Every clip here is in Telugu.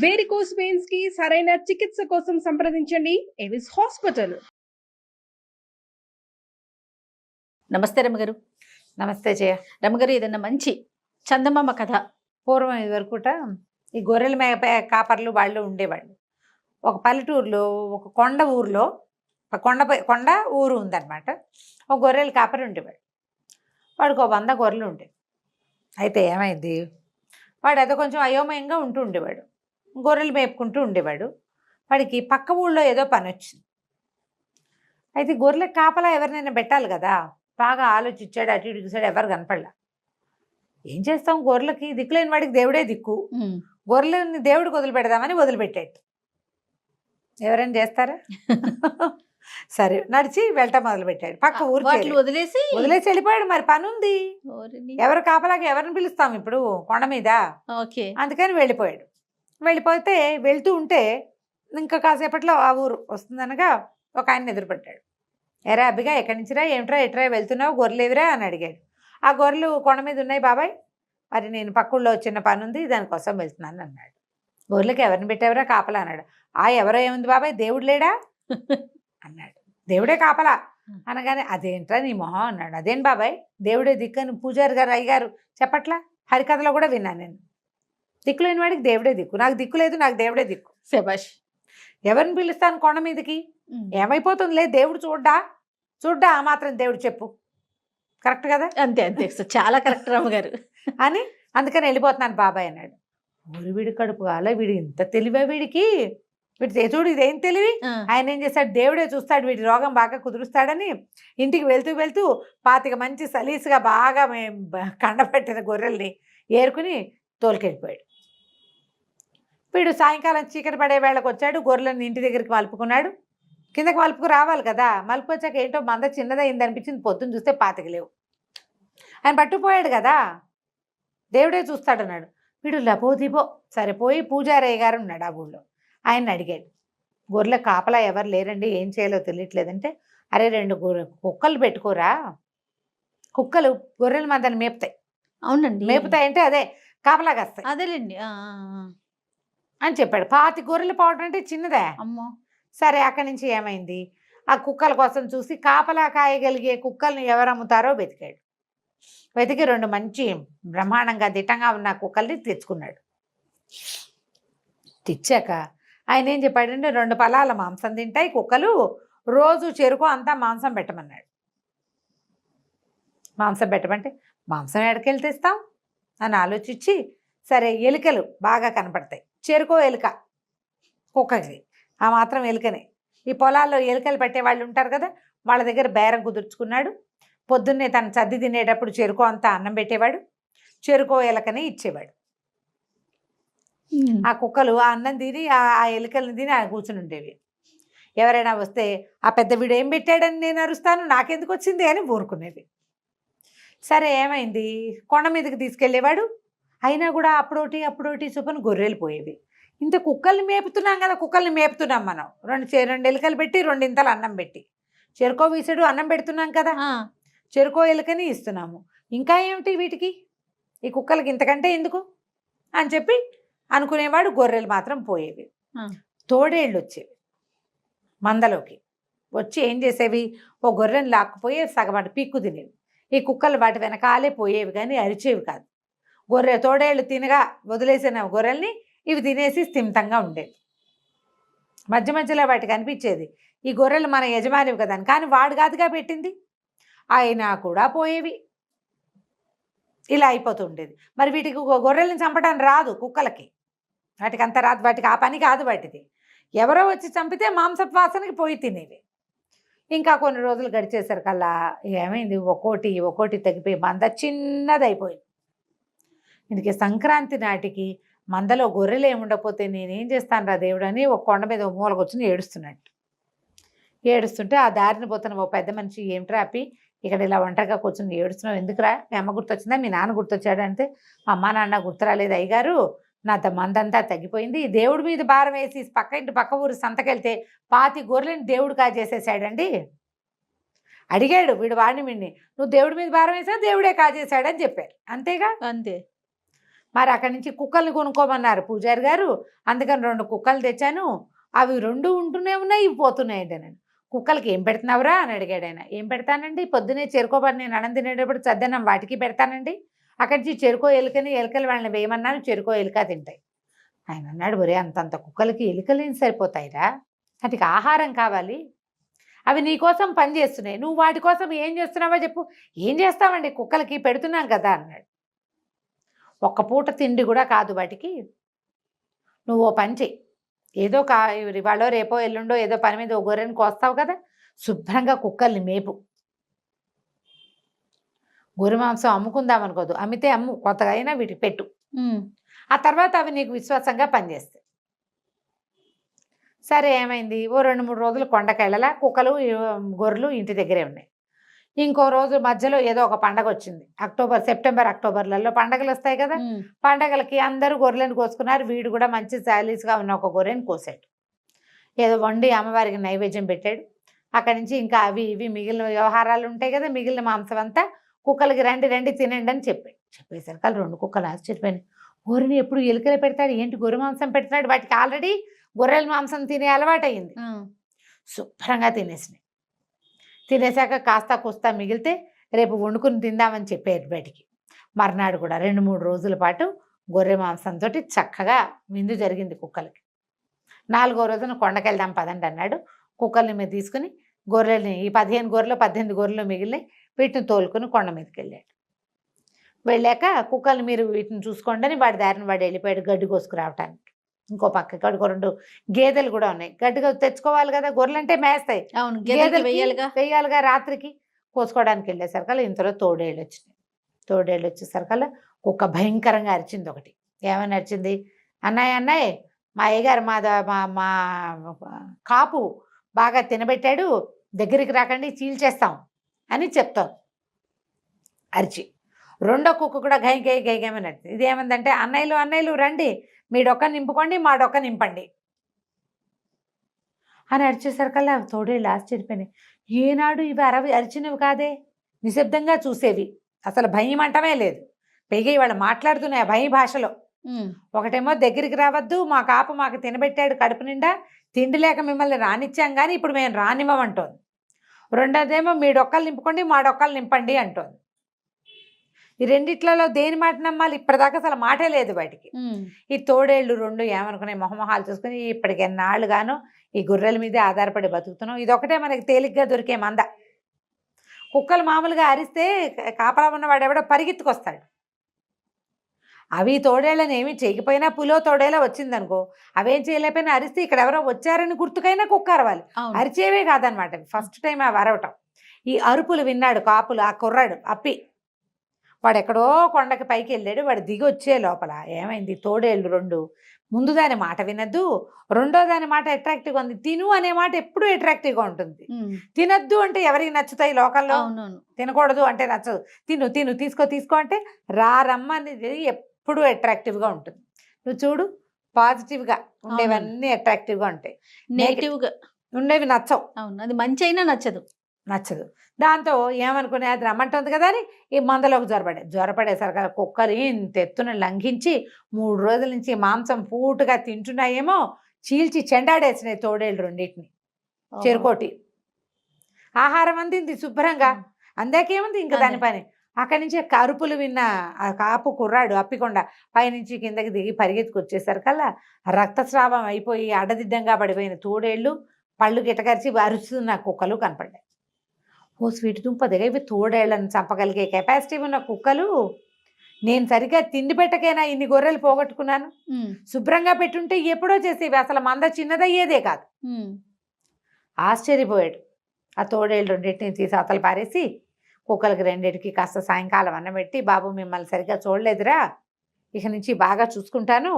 వేరికోస్ వెయిన్స్ కి సరైన చికిత్స కోసం సంప్రదించండి ఎవిస్ హాస్పిటల్. నమస్తే రమ్మగారు. నమస్తే జయ. రమ్మగారు, ఏదన్నా మంచి చందమామ కథ. పూర్వం ఇది వరకుట ఈ గొర్రెల కాపర్లు వాళ్ళు ఉండేవాళ్ళు. ఒక పల్లెటూరులో ఒక కొండ ఊరిలో కొండ ఊరు ఉందన్నమాట. ఒక గొర్రెల కాపరి ఉండేవాడు. వాడికి 100 గొర్రెలు ఉండేవి. అయితే ఏమైంది, వాడు ఏదో కొంచెం అయోమయంగా ఉంటూ ఉండేవాడు. గొర్రెలు మేపుకుంటూ ఉండేవాడు. వాడికి పక్క ఊళ్ళో ఏదో పని వచ్చింది. అయితే గొర్రెలకు కాపలా ఎవరినైనా పెట్టాలి కదా. బాగా ఆలోచించాడు, అటు ఇటు చూసాడు, ఎవరు కనపడలా. ఏం చేస్తాం, గొర్రెలకి దిక్కులేని వాడికి దేవుడే దిక్కు. గొర్రెలని దేవుడికి వదిలిపెడదామని వదిలిపెట్టాడు. ఎవరైనా చేస్తారా? సరే నడిచి వెళ్ళటం మొదలుపెట్టాడు. పక్క ఊరు వదిలేసి వెళ్ళిపోయాడు. మరి పని ఉంది, ఎవరు కాపలాగా ఎవరిని పిలుస్తాం ఇప్పుడు కొండ మీద. అందుకని వెళ్ళిపోయాడు. వెళ్ళిపోతే వెళ్తూ ఉంటే ఇంకా కాసేపట్లో ఆ ఊరు వస్తుందనగా ఒక ఆయన ఎదురుపడ్డాడు. ఎరా అబ్బిగా, ఎక్కడి నుంచిరా, ఏమిట్రా, ఎట్రా వెళ్తున్నావు, గొర్రెలు ఎవిరా అని అడిగాడు. ఆ గొర్రెలు కొండ మీద ఉన్నాయి బాబాయ్, మరి నేను పక్కూళ్ళో చిన్న పని ఉంది, దానికోసం వెళ్తున్నాను అన్నాడు. గొర్రెలకి ఎవరిని పెట్టేవరా కాపలా అన్నాడు. ఎవరో ఏముంది బాబాయ్, దేవుడు లేడా అన్నాడు. దేవుడే కాపలా అనగానే అదేంట్రా నీ మొహం అన్నాడు. అదేం బాబాయ్, దేవుడే దిక్కని పూజారి గారు అయ్యగారు చెప్పట్లా, హరికథలో కూడా విన్నాను నేను. దిక్కులేని వాడికి దేవుడే దిక్కు, నాకు దిక్కు లేదు, నాకు దేవుడే దిక్కు. శభాష్. ఎవరిని పిలుస్తాను కొండ మీదకి, ఏమైపోతుందిలే, దేవుడు చూడ్డా ఆ మాత్రం దేవుడు చెప్పు, కరెక్ట్ కదా? అంతే అంతే, చాలా కరెక్ట్ రమ్మగారు అని అందుకని వెళ్ళిపోతున్నాను బాబాయ్ అన్నాడు. ఊరి వీడి కడుపు కాలే, వీడి ఇంత తెలివే వీడికి, వీడి చూడు ఇదేం తెలివి. ఆయన ఏం చేస్తాడు, దేవుడే చూస్తాడు, వీడి రోగం బాగా కుదురుస్తాడని ఇంటికి వెళ్తూ 25 మంచి సలీసుగా బాగా కండపెట్టిన గొర్రెల్ని ఏరుకుని తోలుకెళ్ళిపోయాడు. వీడు సాయంకాలం చీకటి పడే వేళకు వచ్చాడు. గొర్రెలను ఇంటి దగ్గరికి మలుపుకున్నాడు. కిందకి మలుపుకు రావాలి కదా. మలుపు వచ్చాక ఏంటో మంద చిన్నదైంది అనిపించింది. పొద్దున్న చూస్తే 25 లేవు. ఆయన పట్టుకుపోయాడు కదా, దేవుడే చూస్తాడన్నాడు. వీడు లపోదిపో సరిపోయి పూజారయ్య గారు ఉన్నాడు ఆ ఊళ్ళో. ఆయన అడిగాడు, గొర్రెల కాపలా ఎవరు లేరండి, ఏం చేయాలో తెలియట్లేదంటే, అరే 2 కుక్కలు పెట్టుకోరా, కుక్కలు గొర్రెల మందని మేపుతాయి. అవునండి, మేపుతాయంటే అదే కాపలాగా వస్తాయి, అదేలేండి అని చెప్పాడు. 25 గొర్రెలు పోవడం అంటే చిన్నదే. అమ్మో. సరే అక్కడి నుంచి ఏమైంది, ఆ కుక్కల కోసం చూసి కాపలా కాయగలిగే కుక్కల్ని ఎవరు అమ్ముతారో వెతికాడు. వెతికి 2 మంచి బ్రహ్మాండంగా దిట్టంగా ఉన్న కుక్కల్ని తెచ్చుకున్నాడు. తెచ్చాక ఆయన ఏం చెప్పాడంటే, 2 పలాల మాంసం తింటాయి కుక్కలు, రోజు చెరుకు అంతా మాంసం పెట్టమన్నాడు. మాంసం పెట్టమంటే మాంసం ఎడకెళ్ళి తెస్తాం అని ఆలోచించి, సరే ఎలుకలు బాగా కనపడతాయి, చెరుకో ఎలుక కుక్కకి, ఆ మాత్రం ఎలుకనే. ఈ పొలాల్లో ఎలుకలు పెట్టేవాళ్ళు ఉంటారు కదా, వాళ్ళ దగ్గర బేరం కుదుర్చుకున్నాడు. పొద్దున్నే తను సర్ది తినేటప్పుడు చెరుకో అంతా అన్నం పెట్టేవాడు, చెరుకో ఎలుకని ఇచ్చేవాడు. ఆ కుక్కలు ఆ అన్నం తిని ఆ ఎలుకలను తిని ఆయన కూర్చుని ఉండేవి. ఎవరైనా వస్తే ఆ పెద్ద వీడు ఏం పెట్టాడని నేను అరుస్తాను, నాకెందుకు వచ్చింది అని ఊరుకునేవి. సరే ఏమైంది, కొండ మీదకి తీసుకెళ్ళేవాడు. అయినా కూడా అప్పుడోటి చొప్పున గొర్రెలు పోయేవి. ఇంత కుక్కల్ని మేపుతున్నాం కదా, కుక్కల్ని మేపుతున్నాం మనం. 2 ఎలుకలు పెట్టి 2 ఇంతలు అన్నం పెట్టి, చెరుకో వీసుడు అన్నం పెడుతున్నాం కదా, చెరుకో ఎలుకని ఇస్తున్నాము. ఇంకా ఏమిటి వీటికి, ఈ కుక్కలకి ఇంతకంటే ఎందుకు అని చెప్పి అనుకునేవాడు. గొర్రెలు మాత్రం పోయేవి. తోడేళ్ళు వచ్చేవి మందలోకి. వచ్చి ఏం చేసేవి, ఓ గొర్రెని లాక్కుపోయి సగమాట పీక్కు తినేవి. ఈ కుక్కలు వాటి వెనకాలే పోయేవి కానీ అరిచేవి కాదు. తోడేళ్ళు తినగా వదిలేసిన గొర్రెల్ని ఇవి తినేసి స్థిమితంగా ఉండేవి. మధ్య మధ్యలో వాటికి అనిపించేది, ఈ గొర్రెలు మన యజమానివి కదా అని. కానీ వాడు కాదుగా పెట్టింది, అయినా కూడా పోయేవి. ఇలా అయిపోతుండేది. మరి వీటికి గొర్రెల్ని చంపడానికి రాదు కుక్కలకి, వాటికి అంత రాదు, వాటికి ఆ పని కాదు వాటిది. ఎవరో వచ్చి చంపితే మాంసపు వాసనకి పోయి తినేవి. ఇంకా కొన్ని రోజులు గడిచేసరికల్లా ఏమైంది, ఒక్కోటి తగ్గిపోయి మంద చిన్నదైపోయింది. ఇందుకే సంక్రాంతి నాటికి మందలో గొర్రెలు ఏముండకపోతే నేనేం చేస్తాను రా దేవుడు అని ఒక కొండ మీద మూలకు వచ్చి ఏడుస్తుంటే ఆ దారిని పోతున్న ఓ పెద్ద మనిషి, ఏమిట్రా అప్పి ఇక్కడ ఇలా ఒంటరిగా కూర్చొని ఏడుస్తున్నావు, ఎందుకురా, మీ అమ్మ గుర్తొచ్చిందా, మీ నాన్న గుర్తొచ్చాడు అంటే, మా అమ్మ నాన్న గుర్తురాలేదు అయ్యగారు, నా మందంతా తగ్గిపోయింది, దేవుడి మీద భారం వేసి పక్క ఊరు సంతకెళ్తే 25 గొర్రెలని దేవుడు కాజేసేసాడండి. అడిగాడు వీడు వాడిని, నువ్వు దేవుడి మీద భారం వేసా, దేవుడే కాజేశాడని చెప్పారు. అంతేగా, అంతే. మరి అక్కడి నుంచి కుక్కల్ని కొనుక్కోమన్నారు పూజారి గారు. అందుకని 2 కుక్కలు తెచ్చాను. అవి 2 ఉంటూనే ఉన్నాయి, ఇవి పోతున్నాయి అంటే నేను. కుక్కలకి ఏం పెడుతున్నావురా అని అడిగాడు ఆయన. ఏం పెడతానండి, పొద్దునే చెరుకోబడి నేను అన్నం తినేటప్పుడు చద్దన్నం వాటికి పెడతానండి. అక్కడి నుంచి చెరుకో ఎలుకని, ఎలుకలు వాళ్ళని వేయమన్నాను, చెరుకో ఎలుక తింటాయి. ఆయన అన్నాడు, ఒరే అంతంత కుక్కలకి ఎలుకలు ఏం సరిపోతాయిరా, వాటికి ఆహారం కావాలి, అవి నీ కోసం పని చేస్తున్నాయి, నువ్వు వాటి కోసం ఏం చేస్తున్నావో చెప్పు. ఏం చేస్తావండి, కుక్కలకి పెడుతున్నాం కదా అన్నాడు. ఒక్క పూట తిండి కూడా కాదు వాటికి, నువ్వు ఓ పని చెయ్యి, ఏదో ఇవాళో రేపో ఎల్లుండో ఏదో పని మీద ఓ గొర్రెని కోస్తావు కదా, శుభ్రంగా కుక్కల్ని మేపు. గొర్రె మాంసం అమ్ముకుందాం అనుకోదు, అమ్మితే అమ్ము, కొత్తగా అయినా వీటికి పెట్టు. ఆ తర్వాత అవి నీకు విశ్వాసంగా పనిచేస్తాయి. సరే ఏమైంది, ఓ 2-3 రోజులు కొండకెళ్ళలా, కుక్కలు గొర్రెలు ఇంటి దగ్గరే ఉన్నాయి. ఇంకో రోజు మధ్యలో ఏదో ఒక పండగ వచ్చింది. సెప్టెంబర్ అక్టోబర్లలో పండగలు వస్తాయి కదా. పండగలకి అందరూ గొర్రెలను కోసుకున్నారు. వీడు కూడా మంచి సాలీస్గా ఉన్న ఒక గొర్రెని కోసాడు. ఏదో వండి అమ్మవారికి నైవేద్యం పెట్టాడు. అక్కడి నుంచి ఇంకా అవి ఇవి మిగిలిన వ్యవహారాలు ఉంటాయి కదా, మిగిలిన మాంసం అంతా కుక్కలకి రండి తినండి అని చెప్పేసరికి 2 కుక్కలు ఆశ్చర్యపోయినాయి. గొర్రెని ఎప్పుడు ఎలుకలే పెడతాడు, ఏంటి గొర్రె మాంసం పెడుతున్నాడు, వాటికి ఆల్రెడీ గొర్రెల మాంసం తినే అలవాటు అయింది. శుభ్రంగా తినేసినాయి. తినేసాక కాస్త కూస్తా మిగిలితే రేపు వండుకుని తిందామని చెప్పారు బయటికి. మర్నాడు కూడా 2-3 రోజుల పాటు గొర్రె మాంసంతో చక్కగా విందు జరిగింది కుక్కలకి. 4వ రోజున కొండకెళ్దాం పదండి అన్నాడు. కుక్కల్ని మీద తీసుకుని గొర్రెల్ని, ఈ 15 గొర్రెలు 18 గొర్రెలు మిగిలినాయి, వీటిని తోలుకొని కొండ మీదకి వెళ్ళాడు. వెళ్ళాక కుక్కల్ని మీరు వీటిని చూసుకోండి అని వాడి దారిని వాడు వెళ్ళిపోయాడు గడ్డి కోసుకురావటానికి. ఇంకో పక్క ఇక్కడ 2 గేదెలు కూడా ఉన్నాయి, గడ్డిగా తెచ్చుకోవాలి కదా, గొర్రెలు అంటే మేస్తాయి, గేదెలు వేయాలిగా. రాత్రికి కోసుకోవడానికి వెళ్ళేసరికల్లా ఇంతలో తోడేళ్ళు వచ్చినాయి. తోడేళ్ళు వచ్చేసరికల్లా కుక్క భయంకరంగా అరిచింది ఒకటి. ఏమని అరిచింది, అన్నయ్య మా అయ్యగారు మా కాపు బాగా తినబెట్టాడు, దగ్గరికి రాకండి చీల్చేస్తాం అని చెప్తాం అరిచి. 2వ కుక్క కూడా గైగేమని అరిచింది. ఇదేమందంటే, అన్నయ్యలు రండి, మీ డొక్క నింపుకోండి, మా డొక్క నింపండి అని అరిచేసరికల్లా తోడేళ్ళు ఆశ్చర్యపోయినాయి. ఏనాడు ఇవి అరిచినవి కాదే, నిశ్శబ్దంగా చూసేవి, అసలు భయం అంటమే లేదు. పైగా ఇవాళ మాట్లాడుతున్నాయి ఆ భయ భాషలో. ఒకటేమో దగ్గరికి రావద్దు, మా కాపు మాకు తినబెట్టాడు కడుపు నిండా, తిండి లేక మిమ్మల్ని రానిచ్చాం కానీ ఇప్పుడు మేము రానివ్వమంటోంది. 2వదేమో మీ డొక్కలు నింపుకోండి, మా డొక్కలు నింపండి అంటోంది. ఈ రెండిట్లలో దేని మాట నమ్మాలి, ఇప్పటిదాకా అసలు మాటే లేదు బయటికి. ఈ తోడేళ్ళు 2 ఏమనుకున్నాయి, మొహమొహాలు చూసుకుని ఇప్పటికి ఎన్నాళ్ళుగానో ఈ గొర్రెల మీదే ఆధారపడి బతుకుతున్నాం, ఇదొకటే మనకి తేలిగ్గా దొరికే మంద. కుక్కలు మామూలుగా అరిస్తే కాపలా ఉన్నవాడు ఎవడో పరిగెత్తుకొస్తాడు. అవి తోడేళ్ళని ఏమి చేయకపోయినా, పులో తోడేలా వచ్చిందనుకో, అవేం చేయలేకపోయినా అరిస్తే ఇక్కడ ఎవరో వచ్చారని గుర్తుకైనా కుక్క అరవాలి, అరిచేవే కాదనమాట. ఫస్ట్ టైం అవి అరవటం. ఈ అరుపులు విన్నాడు కాపులు, ఆ కుర్రాడు అప్పి. వాడు ఎక్కడో కొండకి పైకి వెళ్ళాడు. వాడు దిగి వచ్చే లోపల ఏమైంది, తోడేళ్ళు 2 ముందు దాని మాట వినద్దు, 2వ దాని మాట అట్రాక్టివ్గా ఉంది. తిను అనే మాట ఎప్పుడు అట్రాక్టివ్గా ఉంటుంది. తినద్దు అంటే ఎవరికి నచ్చుతాయి లోకల్లో, తినకూడదు అంటే నచ్చదు. తిను తీసుకో అంటే రమ్మనేది ఎప్పుడు అట్రాక్టివ్గా ఉంటుంది. నువ్వు చూడు, పాజిటివ్గా ఉండేవన్నీ అట్రాక్టివ్గా ఉంటాయి, నెగిటివ్గా ఉండేవి నచ్చవు. అది మంచి అయినా నచ్చదు. దాంతో ఏమనుకునే, అది రమ్మంటుంది కదా అని ఈ మందలోకి జ్వరపడేసరికి కుక్కలు ఇంత ఎత్తున లంఘించి 3 రోజుల నుంచి మాంసం పూటుగా తింటున్నాయేమో, చీల్చి చెండాడేసినాయి తోడేళ్ళు 2 చెరుకోటి. ఆహారం అందింది శుభ్రంగా, అందాకేముంది ఇంకా దాని పని. అక్కడి నుంచి అరుపులు విన్న ఆ కాపు కుర్రాడు అప్పికొండ పైనుంచి కిందకి దిగి పరిగెత్తుకొచ్చేసరికల్లా రక్తస్రావం అయిపోయి అడదిడ్డంగా పడిపోయిన తోడేళ్ళు, పళ్ళు గిటకరిచి అరుస్తున్న కుక్కలు కనపడ్డాయి. ఓ స్వీట్ దుంపదిగా, ఇవి తోడేళ్లను చంపగలిగే కెపాసిటీ ఉన్న కుక్కలు. నేను సరిగ్గా తిండి పెట్టకైనా ఇన్ని గొర్రెలు పోగొట్టుకున్నాను, శుభ్రంగా పెట్టుంటే ఎప్పుడో చేసేవి, అసలు మంద చిన్నదయ్యేదే కాదు. ఆశ్చర్యపోయాడు. ఆ తోడేళ్ళు 2 తీసి అవతల పారేసి కుక్కలకి 2 కాస్త సాయంకాలం అన్నం పెట్టి, బాబు మిమ్మల్ని సరిగ్గా చూడలేదురా, ఇక నుంచి బాగా చూసుకుంటాను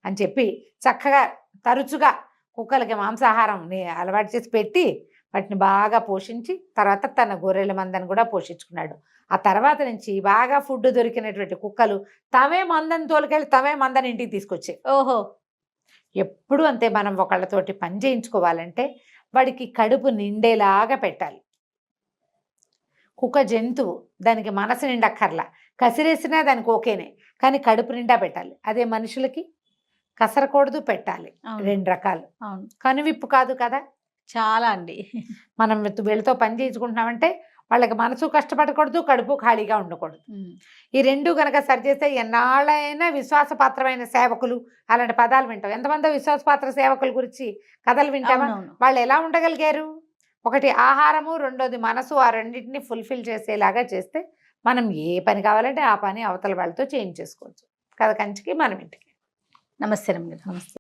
అని చెప్పి చక్కగా తరచుగా కుక్కలకి మాంసాహారం అలవాటు చేసి పెట్టి వాటిని బాగా పోషించి తర్వాత తన గొర్రెల మందని కూడా పోషించుకున్నాడు. ఆ తర్వాత నుంచి బాగా ఫుడ్ దొరికినటువంటి కుక్కలు తమే మందని తోలుకెళ్ళి తమే మందని ఇంటికి తీసుకొచ్చాయి. ఓహో, ఎప్పుడు అంతే. మనం ఒకళ్ళతోటి పని చేయించుకోవాలంటే వాడికి కడుపు నిండేలాగా పెట్టాలి. కుక్క జంతువు, దానికి మనసు నిండక్కర్లా, కసిరేసినా దానికి ఓకేనే, కానీ కడుపు నిండా పెట్టాలి. అదే మనుషులకి కసరకూడదు, పెట్టాలి. అవును 2 రకాలు. అవును కనువిప్పు కాదు కదా. చాలా అండి. మనం వీళ్ళతో పని చేయించుకుంటున్నామంటే వాళ్ళకి మనసు కష్టపడకూడదు, కడుపు ఖాళీగా ఉండకూడదు. ఈ 2 కనుక సరిచేస్తే ఎన్నాళ్ళైనా విశ్వాసపాత్రమైన సేవకులు అలాంటి పదాలు వింటాం. ఎంతమంది విశ్వాసపాత్ర సేవకుల గురించి కథలు వింటామా? అవునవును. వాళ్ళు ఎలా ఉండగలిగారు? ఒకటి ఆహారము, రెండోది మనసు. ఆ రెండింటిని ఫుల్ఫిల్ చేసేలాగా చేస్తే మనం ఏ పని కావాలంటే ఆ పని అవతల వాళ్ళతో చేయించేసుకోవచ్చు. కథ కంచికి మనం ఇంటికి. నమస్తే రమ్య గారు. నమస్తే.